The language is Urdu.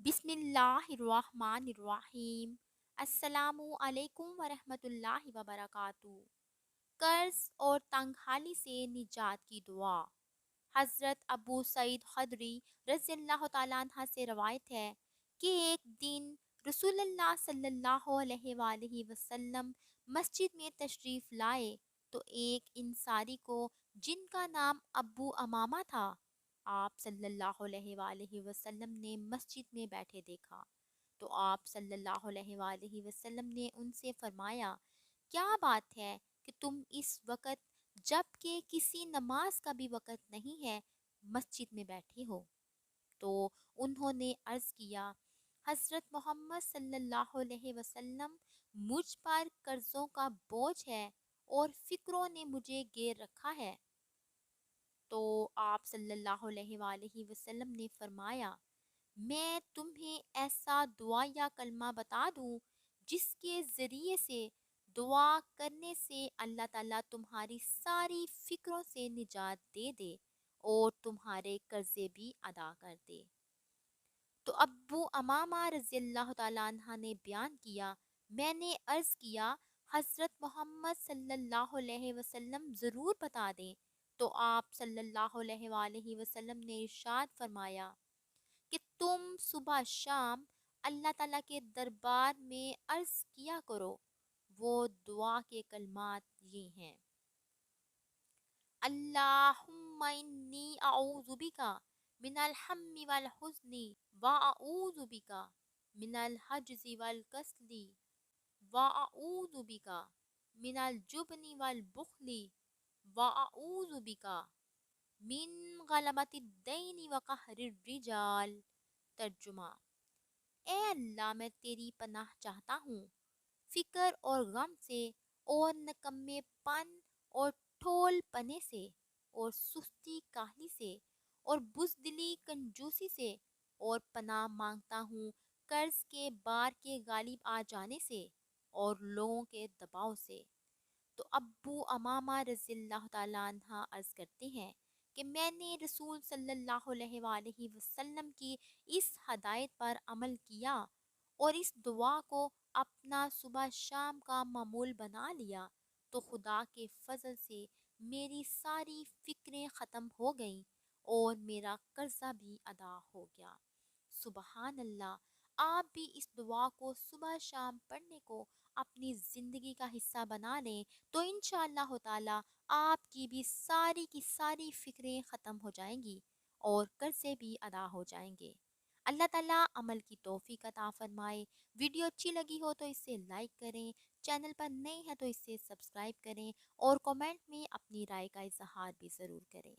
بسم اللہ الرحمن الرحیم۔ السلام علیکم ورحمۃ اللہ وبرکاتہ۔ قرض اور تنگ حالی سے نجات کی دعا۔ حضرت ابو سعید خدری رضی اللہ تعالیٰ عنہ سے روایت ہے کہ ایک دن رسول اللہ صلی اللہ علیہ وآلہ وسلم مسجد میں تشریف لائے تو ایک انصاری کو جن کا نام ابو امامہ تھا، آپ صلی اللہ علیہ وآلہ وسلم نے مسجد میں بیٹھے دیکھا تو آپ صلی اللہ علیہ وآلہ وسلم نے ان سے فرمایا، کیا بات ہے کہ تم اس وقت جب کہ کسی نماز کا بھی وقت نہیں ہے مسجد میں بیٹھے ہو؟ تو انہوں نے عرض کیا، حضرت محمد صلی اللہ علیہ وسلم، مجھ پر قرضوں کا بوجھ ہے اور فکروں نے مجھے گھیر رکھا ہے۔ تو آپ صلی اللہ علیہ وآلہ وسلم نے فرمایا، میں تمہیں ایسا دعا یا کلمہ بتا دوں جس کے ذریعے سے دعا کرنے سے اللہ تعالیٰ تمہاری ساری فکروں سے نجات دے دے اور تمہارے قرضے بھی ادا کر دے۔ تو ابو امامہ رضی اللہ تعالیٰ عنہ نے بیان کیا، میں نے عرض کیا، حضرت محمد صلی اللہ علیہ وسلم ضرور بتا دیں۔ تو آپ صلی اللہ علیہ وآلہ وسلم نے ارشاد فرمایا کہ تم صبح شام اللہ تعالیٰ کے دربار میں عرض کیا کرو۔ وہ دعا کے کلمات یہ ہیں، اللہم انی اعوذ بکا من الہم والحزن واعوذ بکا من الحجز والکسل واعوذ بکا من الجبن والبخل واعوذ بکا من غلبۃ الدین وقہر الرجال۔ ترجمہ: اے اللہ، میں تیری پناہ چاہتا ہوں فکر اور غم سے، اور نکمے پن اور ٹھول پنے سے، اور سستی کاہلی سے، اور بزدلی کنجوسی سے، اور پناہ مانگتا ہوں قرض کے بار کے غالب آ جانے سے اور لوگوں کے دباؤ سے۔ تو ابو امامہ رضی اللہ تعالیٰ عنہ عرض کرتے ہیں کہ میں نے رسول صلی اللہ علیہ وآلہ وسلم کی اس ہدایت پر عمل کیا اور اس دعا کو اپنا صبح شام کا معمول بنا لیا تو خدا کے فضل سے میری ساری فکریں ختم ہو گئیں اور میرا قرضہ بھی ادا ہو گیا۔ سبحان اللہ! آپ بھی اس دعا کو صبح شام پڑھنے کو اپنی زندگی کا حصہ بنا لیں تو انشاءاللہ تعالی آپ کی بھی ساری کی ساری فکریں ختم ہو جائیں گی اور قرضے بھی ادا ہو جائیں گے۔ اللہ تعالیٰ عمل کی توفیق عطا فرمائے۔ ویڈیو اچھی لگی ہو تو اسے لائک کریں، چینل پر نئے ہیں تو اسے سبسکرائب کریں اور کومنٹ میں اپنی رائے کا اظہار بھی ضرور کریں۔